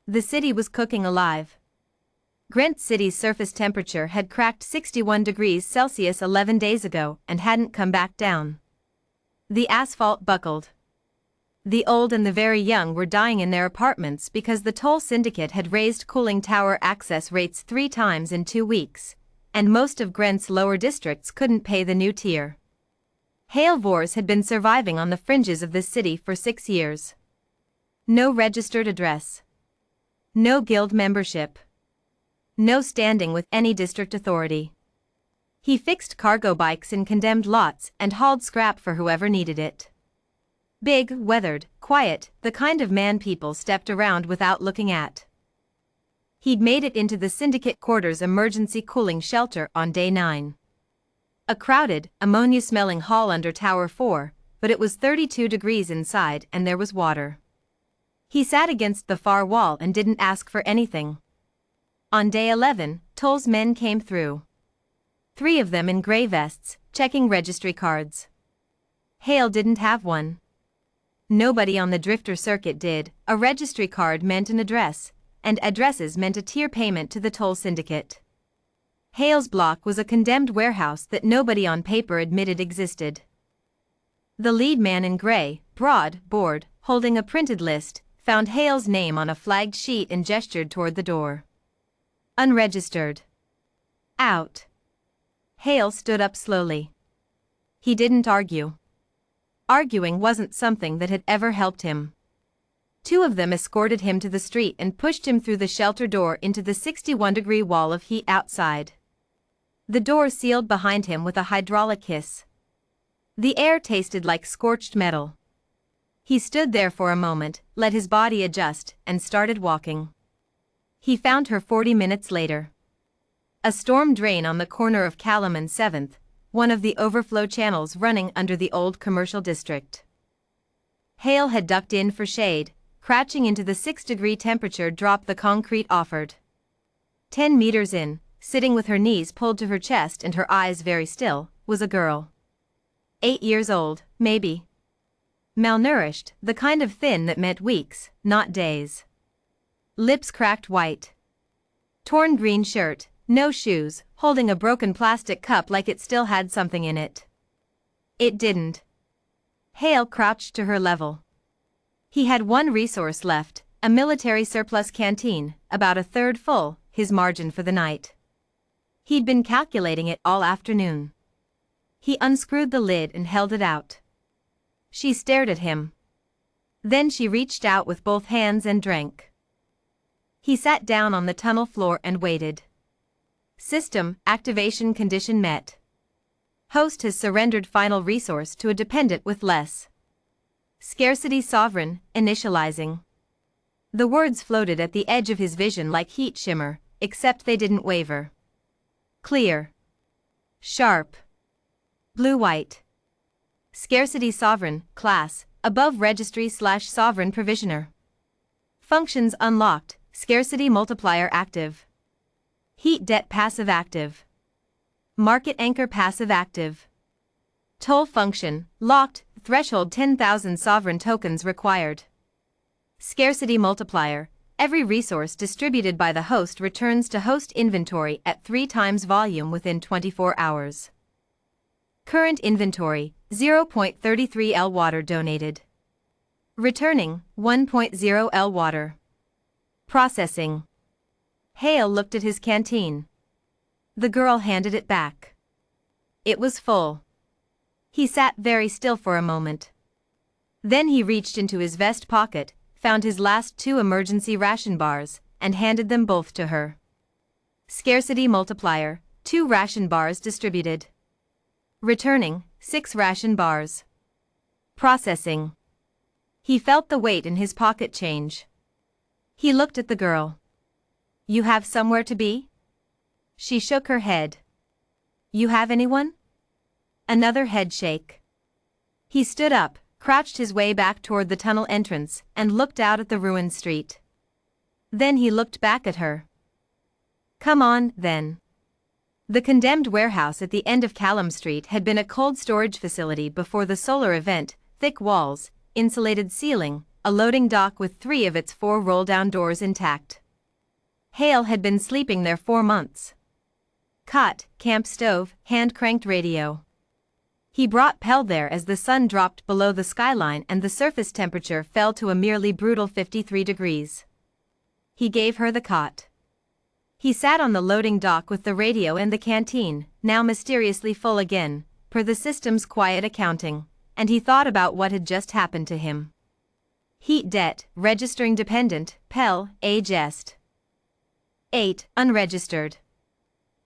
The city was cooking alive. Grant City's surface temperature had cracked 61 degrees Celsius 11 days ago and hadn't come back down. The asphalt buckled. The old and the very young were dying in their apartments because the toll syndicate had raised cooling tower access rates 3 times in 2 weeks, and most of Grant's lower districts couldn't pay the new tier. Hale Vors had been surviving on the fringes of this city for 6 years. No registered address. No guild membership. No standing with any district authority. He fixed cargo bikes in condemned lots and hauled scrap for whoever needed it. Big, weathered, quiet, the kind of man people stepped around without looking at. He'd made it into the syndicate quarters emergency cooling shelter on day 9. A crowded, ammonia-smelling hall under Tower 4, but it was 32 degrees inside and there was water. He sat against the far wall and didn't ask for anything. On day 11, Toll's men came through. 3 of them in gray vests, checking registry cards. Hale didn't have one. Nobody on the drifter circuit did. A registry card meant an address, and addresses meant a tier payment to the toll syndicate. Hale's block was a condemned warehouse that nobody on paper admitted existed. The lead man in gray, broad, bored, holding a printed list, found Hale's name on a flagged sheet and gestured toward the door. Unregistered. Out. Hale stood up slowly. He didn't argue. Arguing wasn't something that had ever helped him. 2 of them escorted him to the street and pushed him through the shelter door into the 61-degree wall of heat outside. The door sealed behind him with a hydraulic hiss. The air tasted like scorched metal. He stood there for a moment, let his body adjust, and started walking. He found her 40 minutes later. A storm drain on the corner of Callum and 7th, one of the overflow channels running under the old commercial district. Hale had ducked in for shade, crouching into the 6-degree temperature drop the concrete offered. 10 meters in, sitting with her knees pulled to her chest and her eyes very still, was a girl. 8 years old, maybe. Malnourished, the kind of thin that meant weeks, not days. Lips cracked white. Torn green shirt, no shoes, holding a broken plastic cup like it still had something in it. It didn't. Hale crouched to her level. He had one resource left, a military surplus canteen, about a third full, his margin for the night. He'd been calculating it all afternoon. He unscrewed the lid and held it out. She stared at him. Then she reached out with both hands and drank. He sat down on the tunnel floor and waited. System activation condition met. Host has surrendered final resource to a dependent with less. Scarcity sovereign, initializing. The words floated at the edge of his vision like heat shimmer, except they didn't waver. Clear. Sharp. Blue-white. Scarcity sovereign, class, above registry/sovereign provisioner. Functions unlocked, scarcity multiplier active. Heat debt passive active. Market anchor passive active. Toll function, locked, threshold 10,000 sovereign tokens required. Scarcity multiplier, every resource distributed by the host returns to host inventory at 3 times volume within 24 hours. Current inventory, 0.33 L water donated. Returning, 1.0 L water. Processing. Hale looked at his canteen. The girl handed it back. It was full. He sat very still for a moment. Then he reached into his vest pocket, found his last 2 emergency ration bars, and handed them both to her. Scarcity multiplier, 2 ration bars distributed. Returning, 6 ration bars. Processing. He felt the weight in his pocket change. He looked at the girl. You have somewhere to be? She shook her head. You have anyone? Another head shake. He stood up, crouched his way back toward the tunnel entrance, and looked out at the ruined street. Then he looked back at her. Come on, then. The condemned warehouse at the end of Callum Street had been a cold storage facility before the solar event, thick walls, insulated ceiling, a loading dock with 3 of its 4 roll-down doors intact. Hale had been sleeping there 4 months. Cot, camp stove, hand-cranked radio. He brought Pell there as the sun dropped below the skyline and the surface temperature fell to a merely brutal 53 degrees. He gave her the cot. He sat on the loading dock with the radio and the canteen, now mysteriously full again, per the system's quiet accounting, and he thought about what had just happened to him. Heat debt, registering dependent, Pell, age est. 8, unregistered.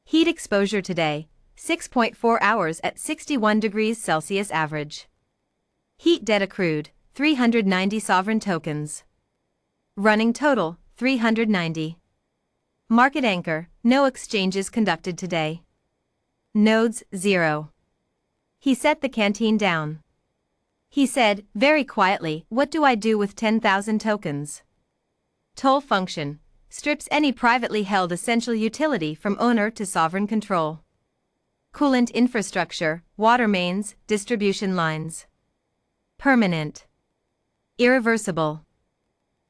Heat exposure today, 6.4 hours at 61 degrees Celsius average. Heat debt accrued, 390 sovereign tokens. Running total, 390. Market anchor, no exchanges conducted today. Nodes, 0. He set the canteen down. He said, very quietly, what do I do with 10,000 tokens? Toll function, strips any privately held essential utility from owner to sovereign control. Coolant infrastructure, water mains, distribution lines. Permanent. Irreversible.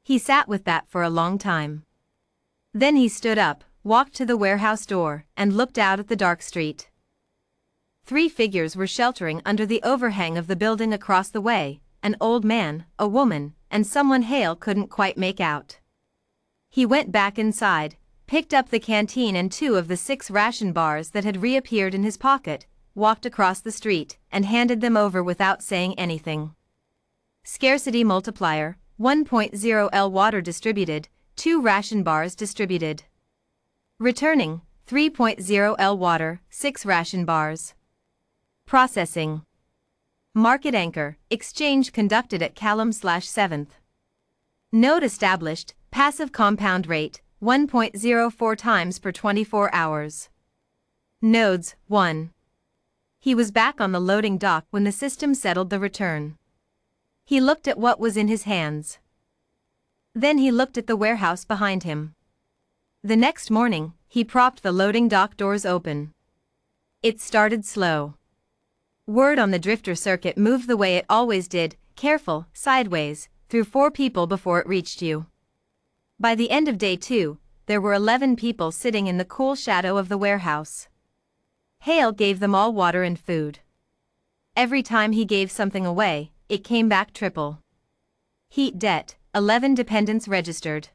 He sat with that for a long time. Then he stood up, walked to the warehouse door, and looked out at the dark street. 3 figures were sheltering under the overhang of the building across the way, an old man, a woman, and someone Hale couldn't quite make out. He went back inside, picked up the canteen and 2 of the 6 ration bars that had reappeared in his pocket, walked across the street, and handed them over without saying anything. Scarcity multiplier, 1.0 L water distributed, 2 ration bars distributed. Returning, 3.0 L water, 6 ration bars. Processing. Market anchor, exchange conducted at Callum/7th. Node established, passive compound rate, 1.04 times per 24 hours. Nodes, 1. He was back on the loading dock when the system settled the return. He looked at what was in his hands. Then he looked at the warehouse behind him. The next morning, he propped the loading dock doors open. It started slow. Word on the drifter circuit moved the way it always did, careful, sideways, through 4 people before it reached you. By the end of day 2, there were 11 people sitting in the cool shadow of the warehouse. Hale gave them all water and food. Every time he gave something away, it came back triple. Heat debt, 11 dependents registered.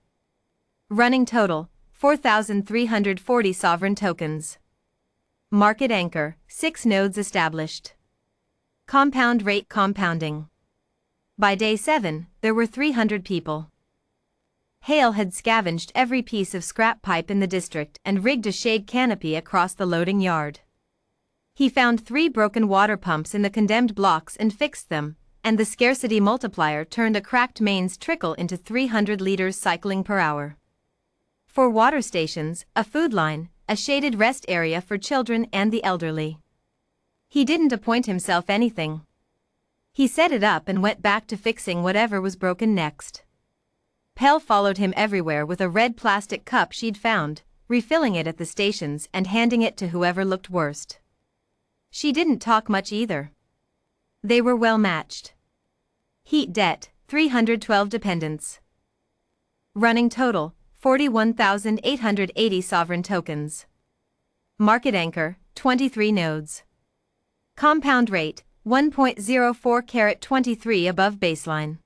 Running total, 4,340 sovereign tokens. Market anchor, 6 nodes established. Compound rate compounding. By day 7, there were 300 people. Hale had scavenged every piece of scrap pipe in the district and rigged a shade canopy across the loading yard. He found 3 broken water pumps in the condemned blocks and fixed them, and the scarcity multiplier turned a cracked mains trickle into 300 liters cycling per hour. 4 water stations, a food line, a shaded rest area for children and the elderly. He didn't appoint himself anything. He set it up and went back to fixing whatever was broken next. Pell followed him everywhere with a red plastic cup she'd found, refilling it at the stations and handing it to whoever looked worst. She didn't talk much either. They were well matched. Heat debt, 312 dependents. Running total, 41,880 sovereign tokens. Market anchor, 23 nodes. Compound rate, 1.04 carat 23 above baseline.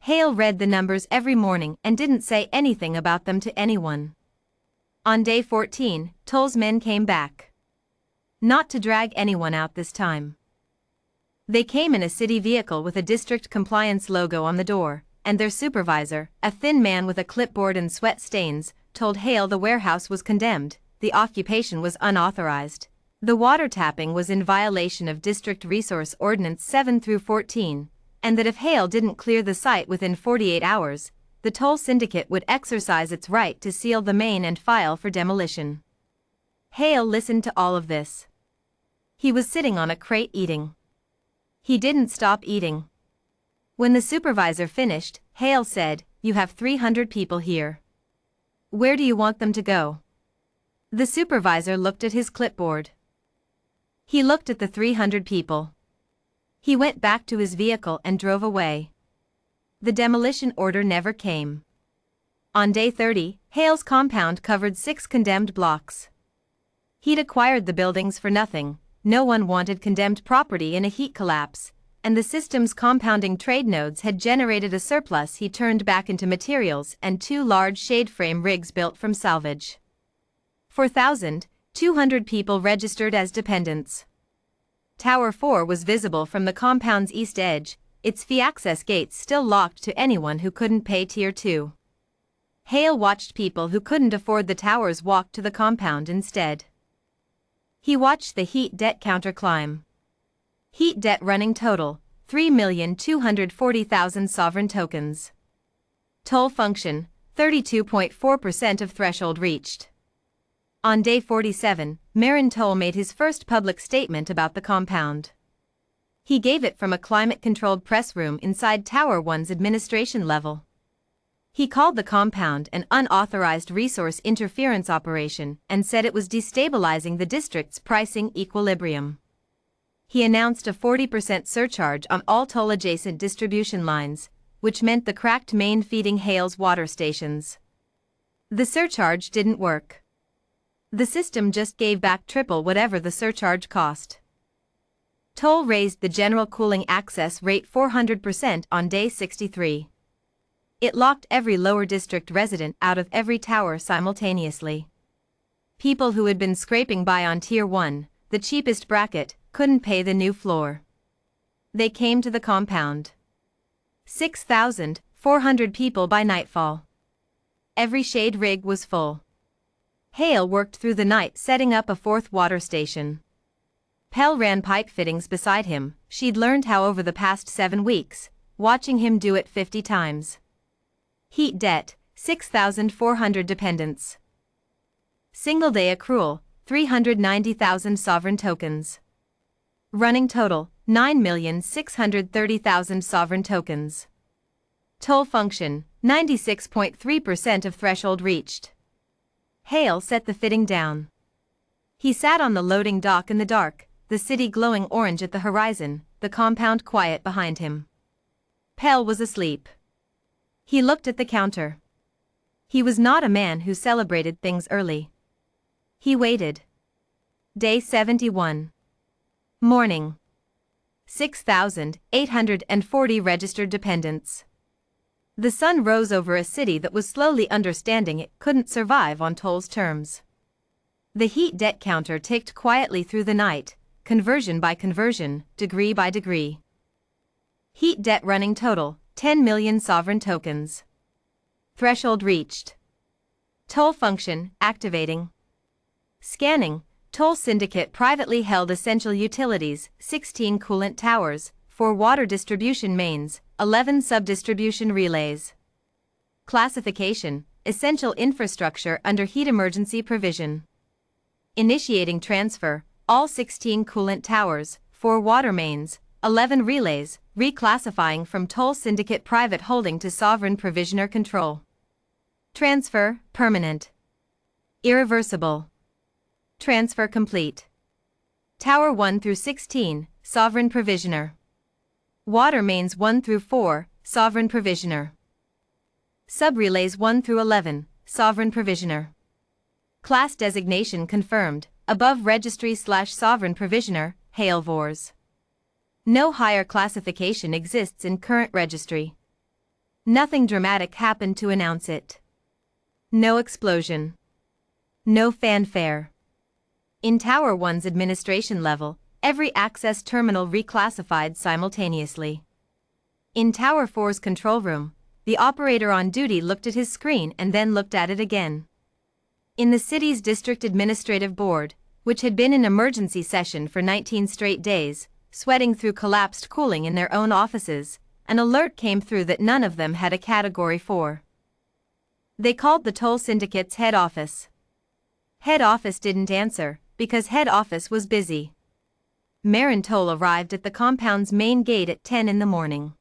Hale read the numbers every morning and didn't say anything about them to anyone. On day 14, Toll's men came back. Not to drag anyone out this time. They came in a city vehicle with a district compliance logo on the door, and their supervisor, a thin man with a clipboard and sweat stains, told Hale the warehouse was condemned, the occupation was unauthorized. The water tapping was in violation of District Resource Ordinance 7 through 14, and that if Hale didn't clear the site within 48 hours, the toll syndicate would exercise its right to seal the main and file for demolition. Hale listened to all of this. He was sitting on a crate eating. He didn't stop eating. When the supervisor finished, Hale said, "You have 300 people here. Where do you want them to go?" The supervisor looked at his clipboard. He looked at the 300 people. He went back to his vehicle and drove away. The demolition order never came. On day 30, Hale's compound covered 6 condemned blocks. He'd acquired the buildings for nothing. No one wanted condemned property in a heat collapse, and the system's compounding trade nodes had generated a surplus he turned back into materials and 2 large shade frame rigs built from salvage. 4,200 people registered as dependents. Tower 4 was visible from the compound's east edge, its fee access gates still locked to anyone who couldn't pay Tier 2. Hale watched people who couldn't afford the towers walk to the compound instead. He watched the heat debt counter climb. Heat debt running total, 3,240,000 sovereign tokens. Toll function, 32.4% of threshold reached. On day 47, Marin Toll made his first public statement about the compound. He gave it from a climate-controlled press room inside Tower 1's administration level. He called the compound an unauthorized resource interference operation and said it was destabilizing the district's pricing equilibrium. He announced a 40% surcharge on all toll-adjacent distribution lines, which meant the cracked main feeding Hale's water stations. The surcharge didn't work. The system just gave back triple whatever the surcharge cost. Toll raised the general cooling access rate 400% on day 63. It locked every lower district resident out of every tower simultaneously. People who had been scraping by on Tier 1, the cheapest bracket, couldn't pay the new floor. They came to the compound. 6,400 people by nightfall. Every shade rig was full. Hale worked through the night setting up a 4th water station. Pell ran pipe fittings beside him. She'd learned how over the past 7 weeks, watching him do it 50 times. Heat debt, 6,400 dependents. Single day accrual, 390,000 sovereign tokens. Running total, 9,630,000 sovereign tokens. Toll function, 96.3% of threshold reached. Hale set the fitting down. He sat on the loading dock in the dark, the city glowing orange at the horizon, the compound quiet behind him. Pell was asleep. He looked at the counter. He was not a man who celebrated things early. He waited. Day 71. Morning. 6,840 registered dependents. The sun rose over a city that was slowly understanding it couldn't survive on Toll's terms. The heat debt counter ticked quietly through the night, conversion by conversion, degree by degree. Heat debt running total, 10 million sovereign tokens. Threshold reached. Toll function, activating. Scanning, Toll Syndicate privately held essential utilities, 16 coolant towers, 4 water distribution mains, 11 sub-distribution relays. Classification, essential infrastructure under heat emergency provision. Initiating transfer, all 16 coolant towers, 4 water mains, 11 relays, reclassifying from Toll Syndicate private holding to sovereign provisioner control. Transfer, permanent. Irreversible. Transfer complete. Tower 1 through 16, sovereign provisioner. Water mains 1 through 4, sovereign provisioner. Sub-relays 1 through 11, sovereign provisioner. Class designation confirmed, above registry/sovereign provisioner, Hale Vors. No higher classification exists in current registry. Nothing dramatic happened to announce it. No explosion. No fanfare. In Tower 1's administration level, every access terminal reclassified simultaneously. In Tower 4's control room, the operator on duty looked at his screen and then looked at it again. In the city's district administrative board, which had been in emergency session for 19 straight days, sweating through collapsed cooling in their own offices, an alert came through that none of them had a Category 4. They called the Toll Syndicate's head office. Head office didn't answer, because head office was busy. Marin Toll arrived at the compound's main gate at 10 in the morning.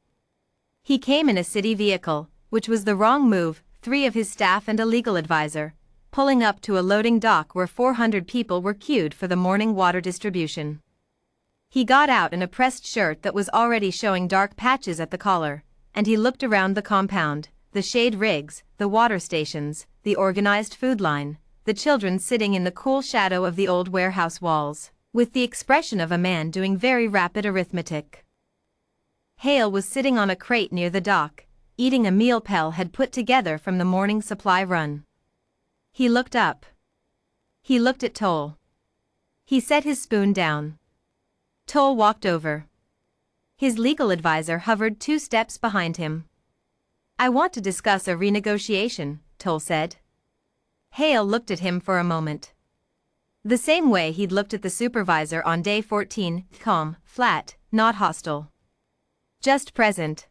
He came in a city vehicle, which was the wrong move, 3 of his staff and a legal advisor, pulling up to a loading dock where 400 people were queued for the morning water distribution. He got out in a pressed shirt that was already showing dark patches at the collar, and he looked around the compound, the shade rigs, the water stations, the organized food line, the children sitting in the cool shadow of the old warehouse walls, with the expression of a man doing very rapid arithmetic. Hale was sitting on a crate near the dock, eating a meal Pell had put together from the morning supply run. He looked up. He looked at Toll. He set his spoon down. Toll walked over. His legal advisor hovered 2 steps behind him. "I want to discuss a renegotiation," Toll said. Hale looked at him for a moment. The same way he'd looked at the supervisor on day 14, calm, flat, not hostile. Just present.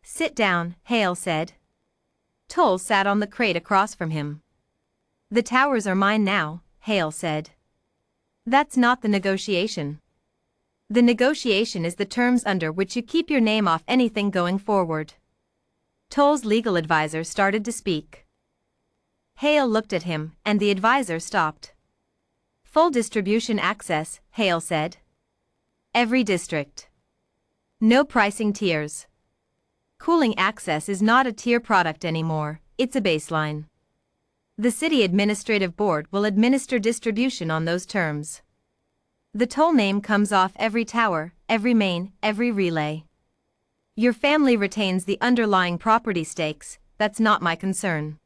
"Sit down," Hale said. Toll sat on the crate across from him. "The towers are mine now," Hale said. "That's not the negotiation. The negotiation is the terms under which you keep your name off anything going forward." Toll's legal advisor started to speak. Hale looked at him, and the advisor stopped. "Full distribution access," Hale said. "Every district. No pricing tiers. Cooling access is not a tier product anymore, it's a baseline. The city administrative board will administer distribution on those terms. The Toll name comes off every tower, every main, every relay. Your family retains the underlying property stakes, that's not my concern.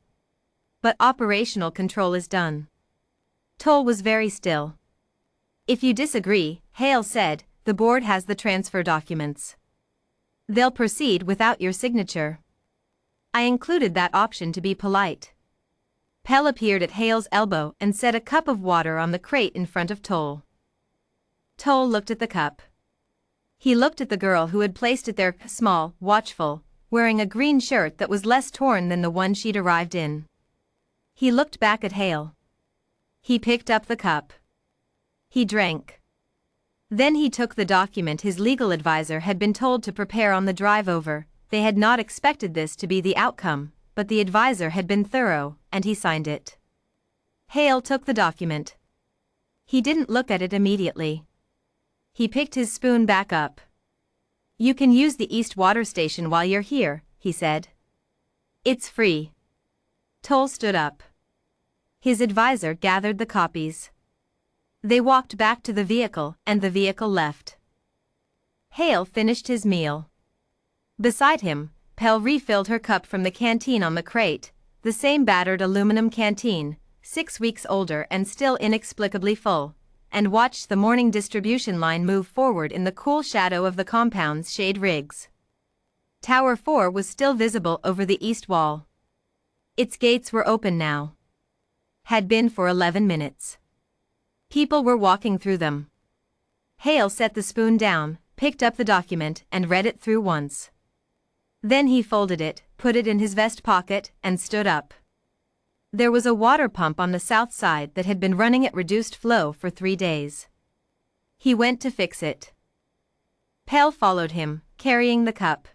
But operational control is done." Toll was very still. "If you disagree," Hale said, "the board has the transfer documents. They'll proceed without your signature." I included that option to be polite. Pell appeared at Hale's elbow and set a cup of water on the crate in front of Toll. Toll looked at the cup. He looked at the girl who had placed it there, small, watchful, wearing a green shirt that was less torn than the one she'd arrived in. He looked back at Hale. He picked up the cup. He drank. Then he took the document his legal advisor had been told to prepare on the drive over. They had not expected this to be the outcome, but the advisor had been thorough, and he signed it. Hale took the document. He didn't look at it immediately. He picked his spoon back up. "You can use the East Water Station while you're here," he said. "It's free." Toll stood up. His advisor gathered the copies. They walked back to the vehicle, and the vehicle left. Hale finished his meal. Beside him, Pell refilled her cup from the canteen on the crate, the same battered aluminum canteen, 6 weeks older and still inexplicably full, and watched the morning distribution line move forward in the cool shadow of the compound's shade rigs. Tower 4 was still visible over the east wall. Its gates were open now. Had been for 11 minutes. People were walking through them. Hale set the spoon down, picked up the document, and read it through once. Then he folded it, put it in his vest pocket, and stood up. There was a water pump on the south side that had been running at reduced flow for 3 days. He went to fix it. Pell followed him, carrying the cup.